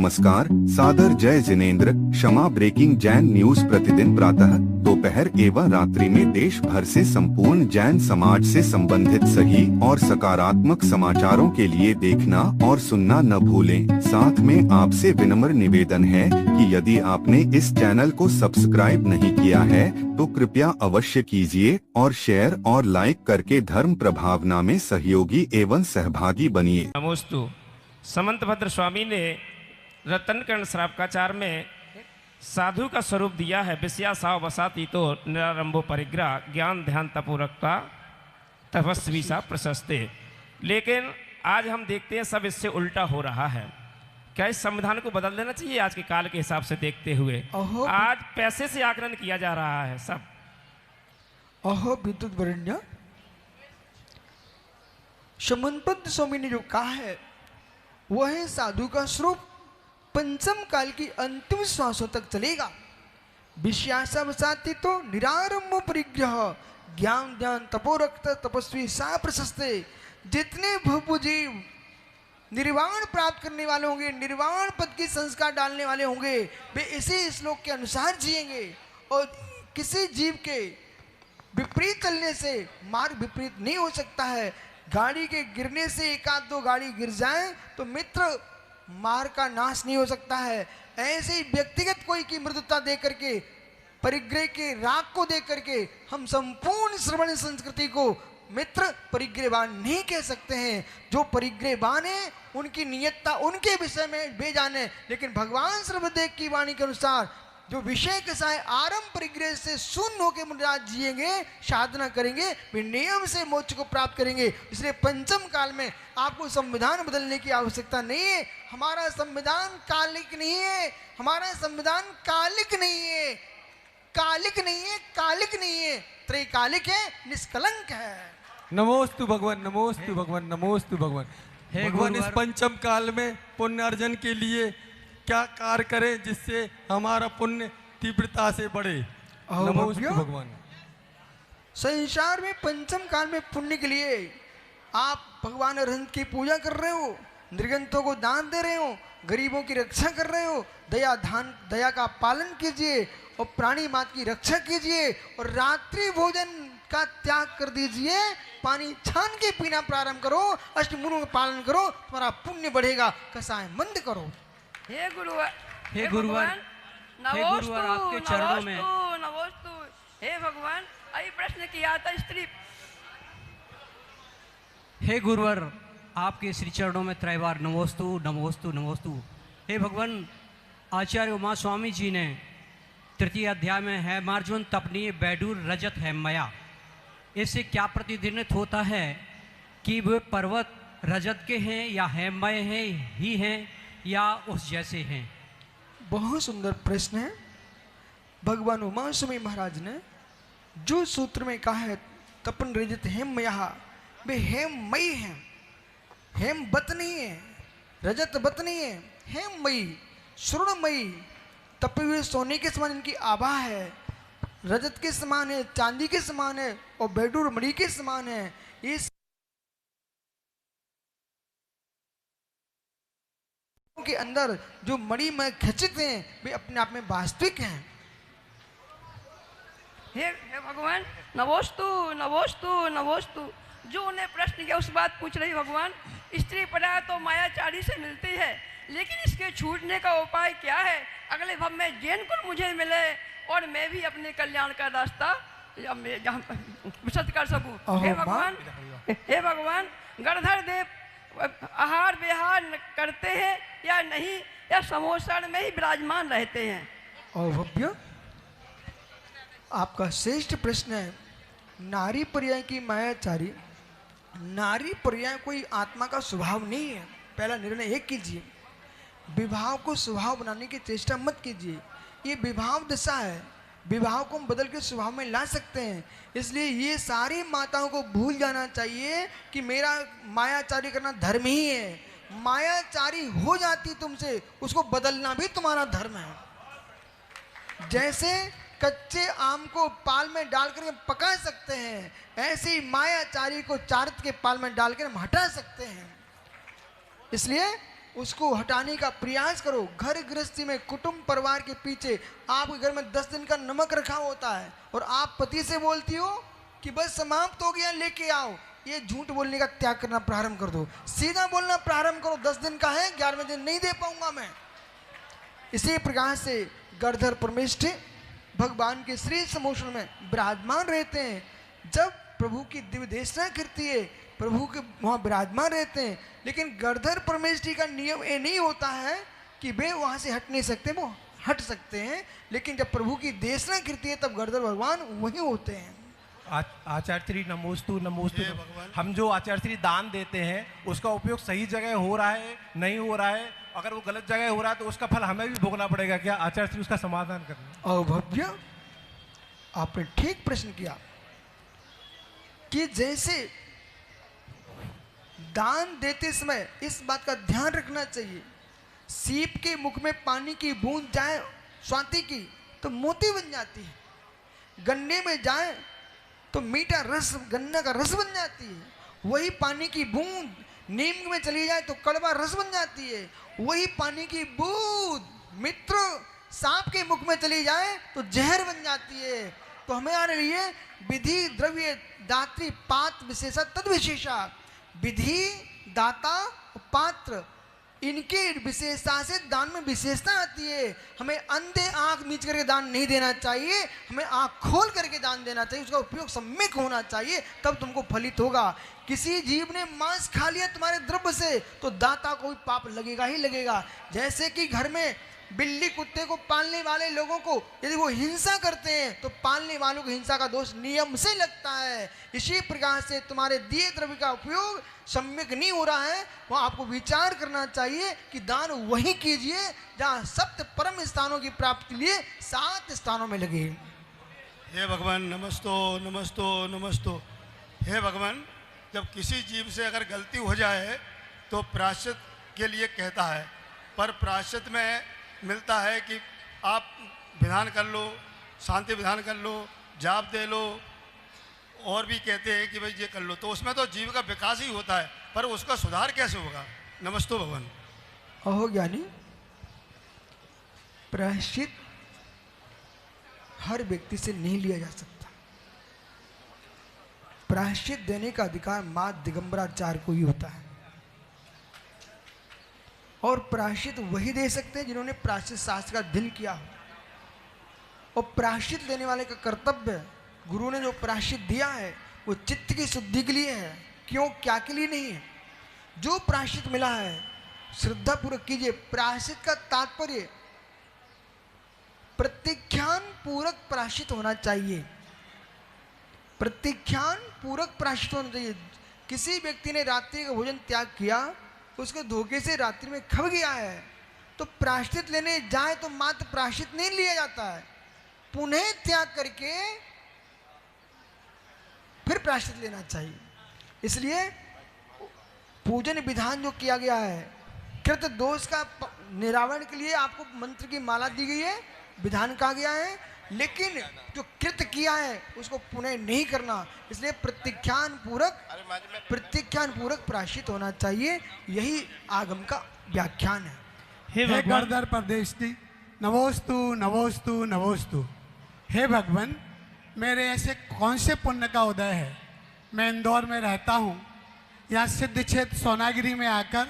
नमस्कार, सादर जय जिनेंद्र। क्षमा ब्रेकिंग जैन न्यूज प्रतिदिन प्रातः, दोपहर एवं रात्रि में देश भर से संपूर्ण जैन समाज से संबंधित सही और सकारात्मक समाचारों के लिए देखना और सुनना न भूलें। साथ में आपसे विनम्र निवेदन है कि यदि आपने इस चैनल को सब्सक्राइब नहीं किया है तो कृपया अवश्य कीजिए और शेयर और लाइक करके धर्म प्रभावना में सहयोगी एवं सहभागी बनिए। नमोस्तु। समंत भद्र स्वामी ने रतनकर्ण श्रावकाचार में साधु का स्वरूप दिया है। विषया साव बसाती तो निरारंभो परिग्रह, ज्ञान ध्यान तपोरक्ता तपस्वी सा प्रशस्ते। लेकिन आज हम देखते हैं सब इससे उल्टा हो रहा है। क्या इस संविधान को बदल देना चाहिए आज के काल के हिसाब से देखते हुए? आज पैसे से आकलन किया जा रहा है सब। अहो विद्युत वरण्य, समंत स्वामी ने जो कहा है वह है साधु का स्वरूप पंचम काल की अंतिम श्वासों तक चलेगा। विषयासा वसाती तो निरारंभ परिग्रह, ज्ञान ध्यान तपोरक्त तपस्वी सा प्रशस्ते। जितने भवजीव निर्वाण प्राप्त करने वाले होंगे, निर्वाण पद की संस्कार डालने वाले होंगे, वे इसी श्लोक के अनुसार जिएंगे। और किसी जीव के विपरीत चलने से मार्ग विपरीत नहीं हो सकता है। गाड़ी के गिरने से एक आध दो गाड़ी गिर जाए तो मित्र मार्ग का नाश नहीं हो सकता है। ऐसे ही व्यक्तिगत कोई की मृदुता दे करके, परिग्रह के राग को दे करके हम संपूर्ण श्रवण संस्कृति को मित्र परिग्रहवान नहीं कह सकते हैं। जो परिग्रहवान है उनकी नियतता उनके विषय में बेजान है, लेकिन भगवान सर्वदेव की वाणी के अनुसार जो विषय के साथ आरंभ परिग्रह से शून्य होकर मुराद जिएंगे, साधना करेंगे, वे नियम से मोक्ष को प्राप्त करेंगे। इसलिए पंचम काल में आपको संविधान बदलने की आवश्यकता नहीं है। हमारा संविधान कालिक नहीं है, हमारा संविधान कालिक नहीं है, कालिक नहीं है, कालिक नहीं है, त्रैकालिक है, निष्कलंक है। नमोस्तु भगवान, नमोस्तु भगवान, नमोस्तु भगवान। भगवान इस पंचम काल में पुण्य अर्जन के लिए क्या कार्य करें जिससे हमारा पुण्य तीव्रता से बढ़े? नमोस्तु भगवान। संसार में पंचम काल में पुण्य के लिए आप भगवान अरहंत की पूजा कर रहे हो, निर्गंतों को दान दे रहे हो, गरीबों की रक्षा कर रहे हो, दया का पालन कीजिए और प्राणी मात की रक्षा कीजिए और रात्रि भोजन का त्याग कर दीजिए। पानी छान के पीना प्रारंभ करो, अष्टमुनों का पालन करो, तुम्हारा पुण्य बढ़ेगा। कसाय मंद करो। हे गुरुवर, हे गुरुवर, आपके चरणों में नमोस्तु। हे भगवान, अभी प्रश्न किया था स्त्री। हे गुरुवर, आपके श्री चरणों में त्रैवार नमोस्तु नमोस्तु नमोस्तु। हे भगवान, आचार्य उमा स्वामी जी ने तृतीय अध्याय में है मार्जुन तपनीय बैडूर रजत है मया, इससे क्या प्रतिनिधित्व होता है कि वे पर्वत रजत के हैं या हेममय हैं ही हैं या उस जैसे हैं? बहुत सुंदर प्रश्न है। भगवान उमा स्वामी महाराज ने जो सूत्र में कहा है तपन रजत हेममया, वे हेममयी हैं, हेम बत नहीं है, रजत बत नहीं है, हेममयी स्वर्णमयी तपे हुए सोने के समान इनकी आभा है, रजत के समान है, चांदी के समान है और बैडूर मणि के समान है। इस के अंदर जो मणि में खचित हैं वे अपने आप में वास्तविक हैं। हे भगवान, नमोस्तु नमोस्तु नमोस्तु। जो उन्हें प्रश्न किया उस बात पूछ रही भगवान। स्त्री पड़ा तो मायाचारी से मिलती है, लेकिन इसके छूटने का उपाय क्या है? अगले भव में जैन कुल मुझे मिले और मैं भी अपने कल्याण का रास्ता विशद कर सकूं। हे भगवान, गणधर देव आहार विहार करते हैं या नहीं, या समोषण में ही विराजमान रहते हैं? और भव्य, आपका श्रेष्ठ प्रश्न है। नारी पर्याय की मायाचारी, नारी पर्याय कोई आत्मा का स्वभाव नहीं है। पहला निर्णय एक कीजिए, विवाह को स्वभाव बनाने की चेष्टा मत कीजिए। ये विवाह दशा है, विवाह को हम बदल के स्वभाव में ला सकते हैं। इसलिए ये सारी माताओं को भूल जाना चाहिए कि मेरा मायाचारी करना धर्म ही है। मायाचारी हो जाती तुमसे, उसको बदलना भी तुम्हारा धर्म है। जैसे कच्चे आम को पाल में डालकर पका सकते हैं, ऐसे ही मायाचारी को चारित्र के पाल में डालकर हम हटा सकते हैं। इसलिए उसको हटाने का प्रयास करो। घर गृहस्थी में कुटुंब परिवार के पीछे आपके घर में 10 दिन का नमक रखा होता है और आप पति से बोलती हो कि बस समाप्त हो गया, लेके आओ। ये झूठ बोलने का त्याग करना प्रारंभ कर दो, सीधा बोलना प्रारंभ करो। 10 दिन का है, 11वें दिन नहीं दे पाऊंगा मैं। इसी प्रकार से गणधर परमेष्ठी भगवान के श्री समोषण में विराजमान रहते हैं। जब प्रभु की दिव्य देशना करती है, प्रभु के वहाँ विराजमान रहते हैं। लेकिन गणधर परमेष्ठी का नियम ये नहीं होता है कि वे वहाँ से हट नहीं सकते, वो हट सकते हैं। लेकिन जब प्रभु की देशना करती है तब गणधर भगवान वहीं होते हैं। आचार्य श्री नमोस्तु नमोस्तु। हम जो आचार्य श्री दान देते हैं उसका उपयोग सही जगह हो रहा है नहीं हो रहा है, अगर वो गलत जगह हो रहा है तो उसका फल हमें भी भोगना पड़ेगा क्या? आचार्य श्री उसका समाधान करना। और भव्य, आपने ठीक प्रश्न किया कि जैसे दान देते समय इस बात का ध्यान रखना चाहिए, सीप के मुख में पानी की बूंद जाए स्वाति की तो मोती बन जाती है, गन्ने में जाए तो मीठा रस गन्ना का रस बन जाती है, वही पानी की बूंद नीम में चली जाए तो कड़वा रस बन जाती है, वही पानी की बूंद मित्र सांप के मुख में चली जाए तो जहर बन जाती है। तो हमारे लिए विधि द्रव्य दात्री पात्र विशेषा तद विशेषा, विधि दाता पात्र इनके विशेषता से दान में विशेषता आती है। हमें अंधे आंख मीच करके दान नहीं देना चाहिए, हमें आंख खोल करके दान देना चाहिए, उसका उपयोग सम्यक होना चाहिए, तब तुमको फलित होगा। किसी जीव ने मांस खा लिया तुम्हारे द्रव्य से तो दाता को भी पाप लगेगा ही लगेगा। जैसे कि घर में बिल्ली कुत्ते को पालने वाले लोगों को यदि वो हिंसा करते हैं तो पालने वालों को हिंसा का दोष नियम से लगता है। इसी प्रकार से तुम्हारे दिए द्रव्य का उपयोग सम्यक नहीं हो रहा है, वहाँ आपको विचार करना चाहिए कि दान वही कीजिए जहाँ सप्त परम स्थानों की प्राप्ति के लिए 7 स्थानों में लगे। हे भगवान नमस्तो नमस्तो नमस्तो। हे भगवान, जब किसी जीव से अगर गलती हो जाए तो प्रायश्चित के लिए कहता है, पर प्रायश्चित में मिलता है कि आप विधान कर लो, शांति विधान कर लो, जाप दे लो, और भी कहते हैं कि भाई ये कर लो, तो उसमें तो जीव का विकास ही होता है, पर उसका सुधार कैसे होगा? नमस्तो भगवान। अहो ज्ञानी, प्रायश्चित हर व्यक्ति से नहीं लिया जा सकता। प्रायश्चित देने का अधिकार मां दिगंबराचार्य को ही होता है, और प्रायश्चित वही दे सकते हैं जिन्होंने प्रायश्चित शास्त्र का अध्ययन किया हो। और प्रायश्चित देने वाले का कर्तव्य, गुरु ने जो प्रायश्चित दिया है वो चित्त की शुद्धि के लिए है, क्यों क्या के लिए नहीं है। जो प्रायश्चित मिला है श्रद्धा पूर्वक कीजिए। प्रायश्चित का तात्पर्य प्रतिख्यान पूर्वक प्रायश्चित होना चाहिए, प्रतिख्यान पूर्वक प्रायश्चित होना चाहिए। किसी व्यक्ति ने रात्रि का भोजन त्याग किया, उसके धोखे से रात्रि में खप गया है, तो प्रायश्चित लेने जाए तो मात्र प्रायश्चित नहीं लिया जाता है, पुनः त्याग करके फिर प्रायश्चित लेना चाहिए। इसलिए पूजन विधान जो किया गया है, कृत दोष का निरावरण के लिए आपको मंत्र की माला दी गई है, विधान कहा गया है, लेकिन जो कृत किया है उसको पुनः नहीं करना। इसलिए प्रतिख्यान पूर्वक प्रायश्चित होना चाहिए, यही आगम का व्याख्यान है। हे गणधर परदेशी नमोस्तु नमोस्तु नमोस्तु। हे भगवान, मेरे ऐसे कौन से पुण्य का उदय है? मैं इंदौर में रहता हूँ, यहाँ सिद्ध क्षेत्र सोनागिरी में आकर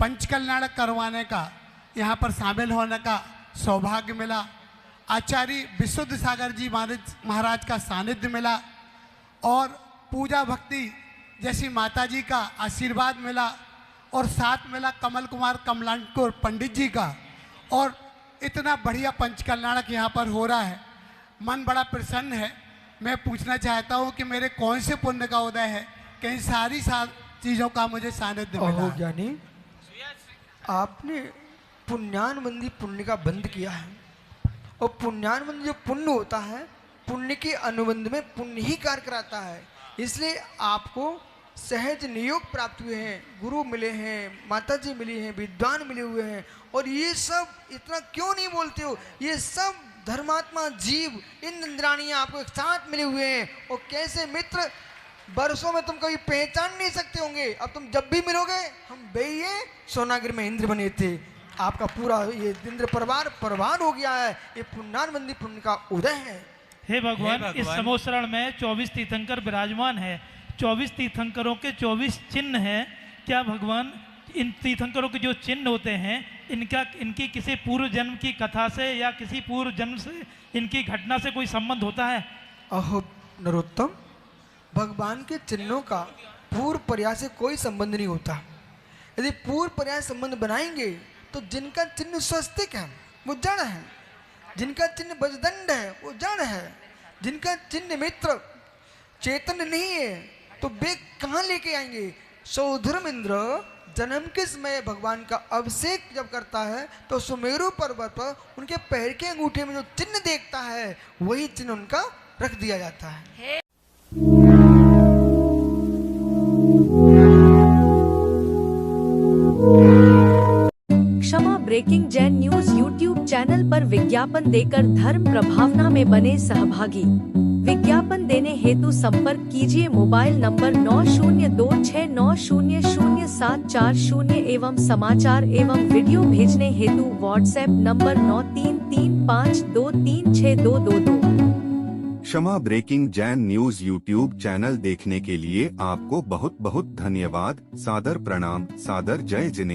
पंचकल्याण करवाने का, यहाँ पर शामिल होने का सौभाग्य मिला। आचार्य विशुद्ध सागर जी महाराज का सानिध्य मिला और पूजा भक्ति जैसी माता जी का आशीर्वाद मिला, और साथ मिला कमल कुमार कमलांकुर पंडित जी का, और इतना बढ़िया पंचकल्याणक यहाँ पर हो रहा है, मन बड़ा प्रसन्न है। मैं पूछना चाहता हूँ कि मेरे कौन से पुण्य का उदय है कि इन सारी चीज़ों का मुझे सानिध्य मिला है? ज्ञानी, आपने पुण्यानुबंधी पुण्य का बंध किया है, और पुण्यानुबंधी जो पुण्य होता है, पुण्य के अनुबंध में पुण्य ही कार्य कराता है। इसलिए आपको सहज नियोग प्राप्त हुए हैं, गुरु मिले हैं, माता जी मिली हैं, विद्वान मिले हुए हैं, और ये सब इतना क्यों नहीं बोलते हो, ये सब धर्मात्मा जीव इंद्राणियाँ आपको एक साथ मिले हुए हैं। और कैसे मित्र बरसों में तुम कभी पहचान नहीं सकते होंगे। अब तुम जब भी मिलोगे, हम बेये सोनागिर में इंद्र बने थे, आपका पूरा ये इंद्र परिवार परवान हो गया है। ये पुण्यानबंदी पुण्य का उदय है। हे भगवान, इस समोसरण में 24 तीर्थंकर विराजमान है। 24 तीर्थंकरों के 24 चिन्ह हैं। क्या भगवान इन तीर्थंकरों के जो चिन्ह होते हैं, इनकी किसी पूर्व जन्म की कथा से या किसी पूर्व जन्म से इनकी घटना से कोई संबंध होता है? अहो नरोत्तम, भगवान के चिन्हों का पूर्व पर्याय से कोई संबंध नहीं होता। यदि पूर्व पर्याय संबंध बनाएंगे तो जिनका चिन्ह स्वस्तिक है वो जड़ है, जिनका चिन्ह बजदंड है वो जड़ है, जिनका चिन्ह मित्र चेतन नहीं है तो वे कहाँ लेके आएंगे? सौधर्म इंद्र जन्म के समय भगवान का अभिषेक जब करता है तो सुमेरु पर्वत पर उनके पैर के अंगूठे में जो चिन्ह देखता है वही चिन्ह उनका रख दिया जाता है। Kshama breaking Jain news YouTube channel पर विज्ञापन देकर धर्म प्रभावना में बने सहभागी। विज्ञापन देने हेतु संपर्क कीजिए मोबाइल नंबर 9026900740 एवं समाचार एवं वीडियो भेजने हेतु WhatsApp number 9335236222। Kshama breaking Jain news YouTube channel देखने के लिए आपको बहुत बहुत धन्यवाद। सादर प्रणाम, सादर जय जिनेंद्र।